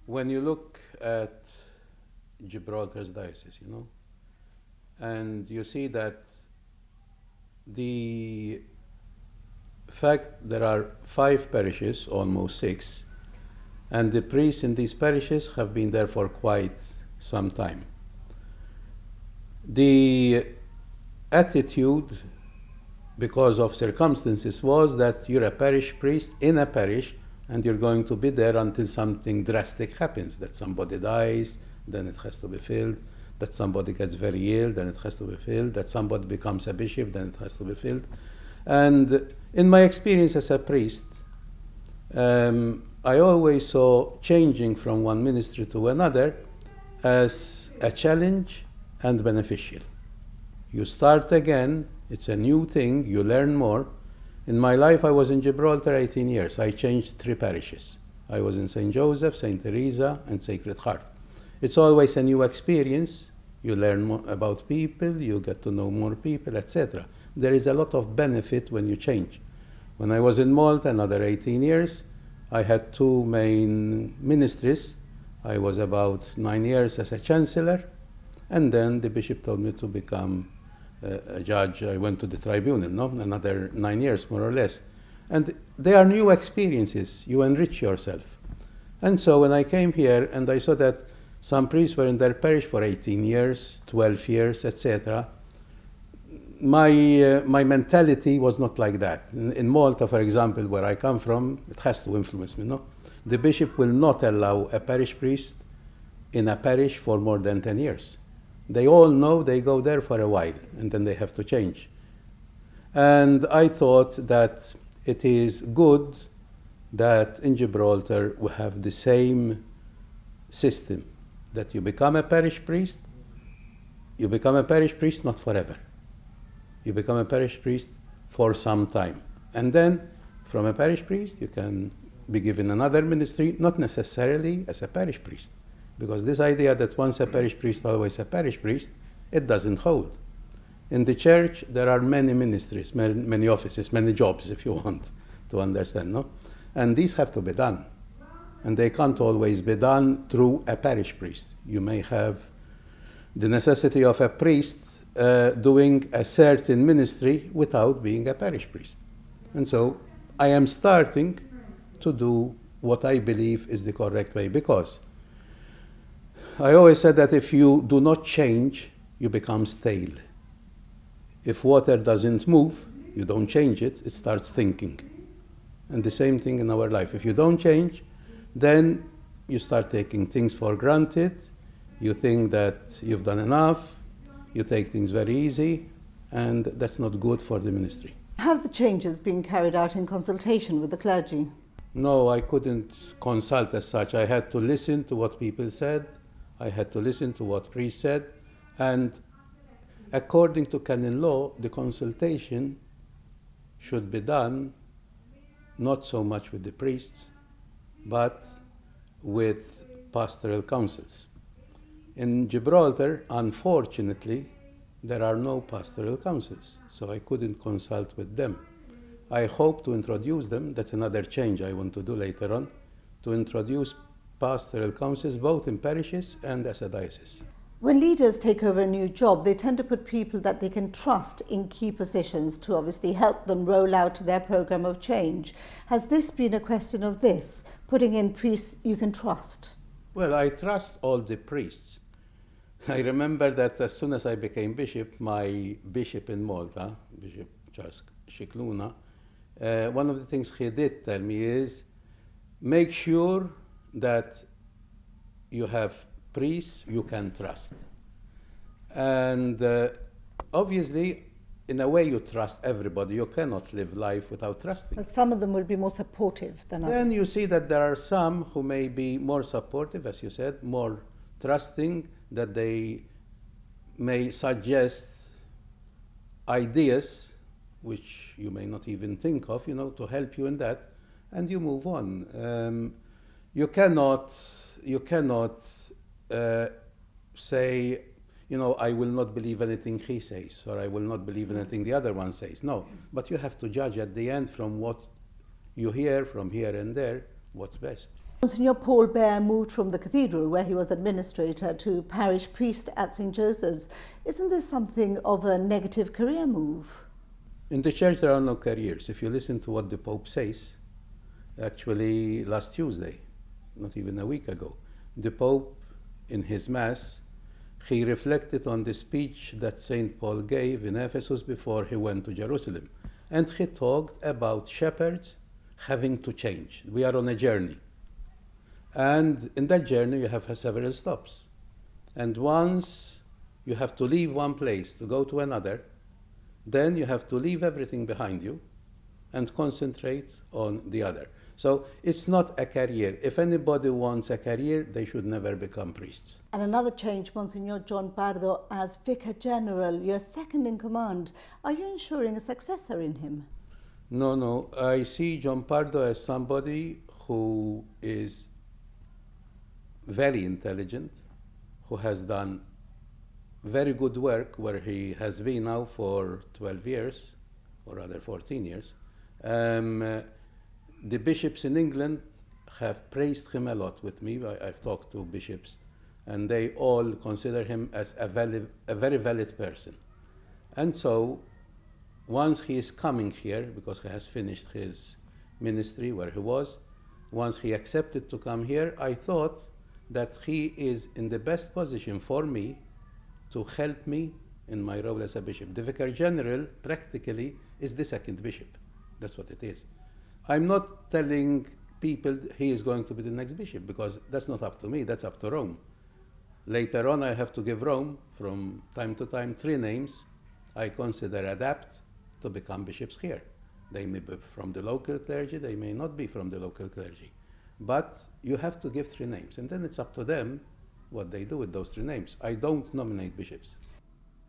when you look at Gibraltar's diocese, and you see that the fact there are 5 parishes, almost 6, and the priests in these parishes have been there for quite some time. The attitude, because of circumstances, was that you're a parish priest in a parish and you're going to be there until something drastic happens, that somebody dies, then it has to be filled, that somebody gets very ill, then it has to be filled, that somebody becomes a bishop, then it has to be filled. And in my experience as a priest, I always saw changing from one ministry to another as a challenge and beneficial. You start again, it's a new thing, you learn more. In my life, I was in Gibraltar 18 years. I changed 3 parishes. I was in St. Joseph, St. Teresa, and Sacred Heart. It's always a new experience. You learn more about people, you get to know more people, etc. There is a lot of benefit when you change. When I was in Malta, another 18 years, I had 2 main ministries. I was about 9 years as a chancellor, and then the bishop told me to become a judge. I went to the tribunal, another 9 years, more or less. And they are new experiences. You enrich yourself. And so when I came here and I saw that some priests were in their parish for 18 years, 12 years, etc., my mentality was not like that. In Malta, for example, where I come from, it has to influence me, The bishop will not allow a parish priest in a parish for more than 10 years. They all know they go there for a while, and then they have to change. And I thought that it is good that in Gibraltar we have the same system, that you become a parish priest not forever. You become a parish priest for some time. And then from a parish priest you can be given another ministry, not necessarily as a parish priest. Because this idea that once a parish priest, always a parish priest, it doesn't hold. In the church, there are many ministries, many offices, many jobs, if you want to understand, And these have to be done. And they can't always be done through a parish priest. You may have the necessity of a priest doing a certain ministry without being a parish priest. And so I am starting to do what I believe is the correct way, because I always said that if you do not change, you become stale. If water doesn't move, you don't change it, it starts thinking. And the same thing in our life. If you don't change, then you start taking things for granted, you think that you've done enough, you take things very easy, and that's not good for the ministry. Have the changes been carried out in consultation with the clergy? No, I couldn't consult as such. I had to listen to what people said. I had to listen to what priests said, and according to canon law, the consultation should be done not so much with the priests, but with pastoral councils. In Gibraltar, unfortunately, there are no pastoral councils, so I couldn't consult with them. I hope to introduce them. That's another change I want to do later on, to introduce pastoral councils both in parishes and as a diocese. When leaders take over a new job, they tend to put people that they can trust in key positions to obviously help them roll out their program of change. Has this been a question of this, putting in priests you can trust? Well, I trust all the priests. I remember that as soon as I became bishop, my bishop in Malta, Bishop Charles Shikluna, one of the things he did tell me is, make sure that you have priests you can trust. And obviously, in a way, you trust everybody. You cannot live life without trusting. But some of them will be more supportive than others. Then you see that there are some who may be more supportive, as you said, more trusting, that they may suggest ideas which you may not even think of, to help you in that, and you move on. You cannot say, I will not believe anything he says, or I will not believe anything the other one says. No, but you have to judge at the end from what you hear from here and there, what's best. Monsignor Paul Bear moved from the cathedral, where he was administrator, to parish priest at St. Joseph's. Isn't this something of a negative career move? In the church, there are no careers. If you listen to what the Pope says, actually last Tuesday, not even a week ago, the Pope, in his Mass, he reflected on the speech that St. Paul gave in Ephesus before he went to Jerusalem. And he talked about shepherds having to change. We are on a journey. And in that journey, you have several stops. And once you have to leave one place to go to another, then you have to leave everything behind you and concentrate on the other. So it's not a career. If anybody wants a career, they should never become priests. And another change, Monsignor John Pardo, as Vicar General, your second in command. Are you ensuring a successor in him? No. I see John Pardo as somebody who is very intelligent, who has done very good work where he has been now for 12 years, or rather 14 years. The bishops in England have praised him a lot with me. I've talked to bishops, and they all consider him as a very valid person. And so, once he is coming here, because he has finished his ministry where he was, once he accepted to come here, I thought that he is in the best position for me to help me in my role as a bishop. The Vicar General practically is the second bishop. That's what it is. I'm not telling people he is going to be the next bishop, because that's not up to me, that's up to Rome. Later on, I have to give Rome, from time to time, 3 names I consider adapt to become bishops here. They may be from the local clergy, they may not be from the local clergy. But you have to give 3 names, and then it's up to them what they do with those 3 names. I don't nominate bishops.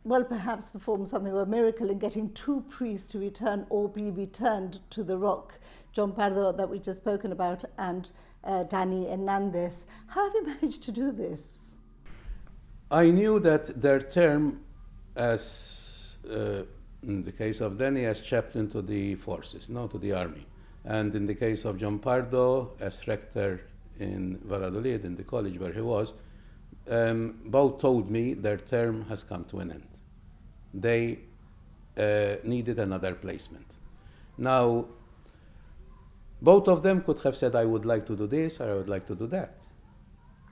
Well, perhaps perform something of a miracle in getting 2 priests to return or be returned to the rock. John Pardo, that we've just spoken about, and Daniel Hernandez. How have you managed to do this? I knew that their term, as in the case of Danny, as chaplain to the forces, to the army. And in the case of John Pardo, as rector in Valladolid, in the college where he was, both told me their term has come to an end. They needed another placement. Now, both of them could have said, I would like to do this, or I would like to do that.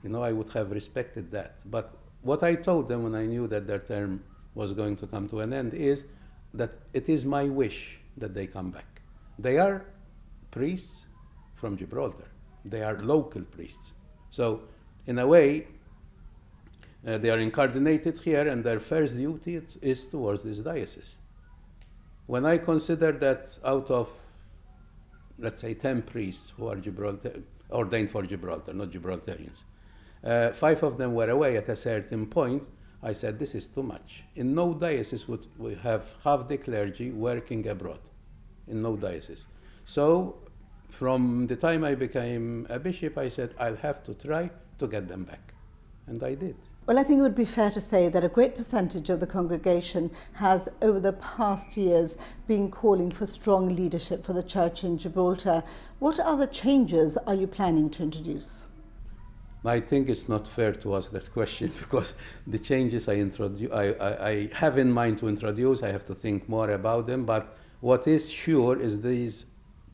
I would have respected that. But what I told them when I knew that their term was going to come to an end is that it is my wish that they come back. They are priests from Gibraltar. They are local priests. So, in a way, they are incarnated here, and their first duty is towards this diocese. When I consider that out of, let's say, 10 priests who are ordained for Gibraltar, not Gibraltarians, 5 of them were away at a certain point, I said, this is too much. In no diocese would we have half the clergy working abroad. In no diocese. So, from the time I became a bishop, I said, I'll have to try to get them back. And I did. Well, I think it would be fair to say that a great percentage of the congregation has, over the past years, been calling for strong leadership for the Church in Gibraltar. What other changes are you planning to introduce? I think it's not fair to ask that question, because the changes I have in mind to introduce, I have to think more about them. But what is sure is these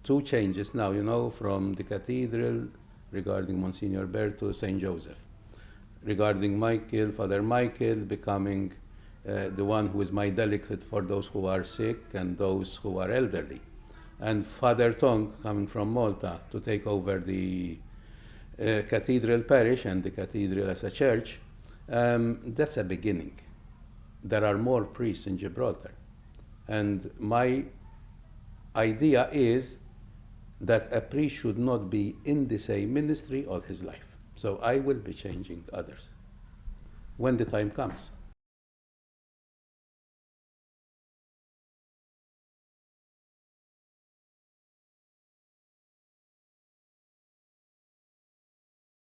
2 changes now, from the cathedral regarding Monsignor Bear to St. Joseph. Regarding Michael, Father Michael becoming the one who is my delegate for those who are sick and those who are elderly. And Father Tong coming from Malta to take over the cathedral parish and the cathedral as a church. That's a beginning. There are more priests in Gibraltar. And my idea is that a priest should not be in the same ministry all his life. So I will be changing others when the time comes.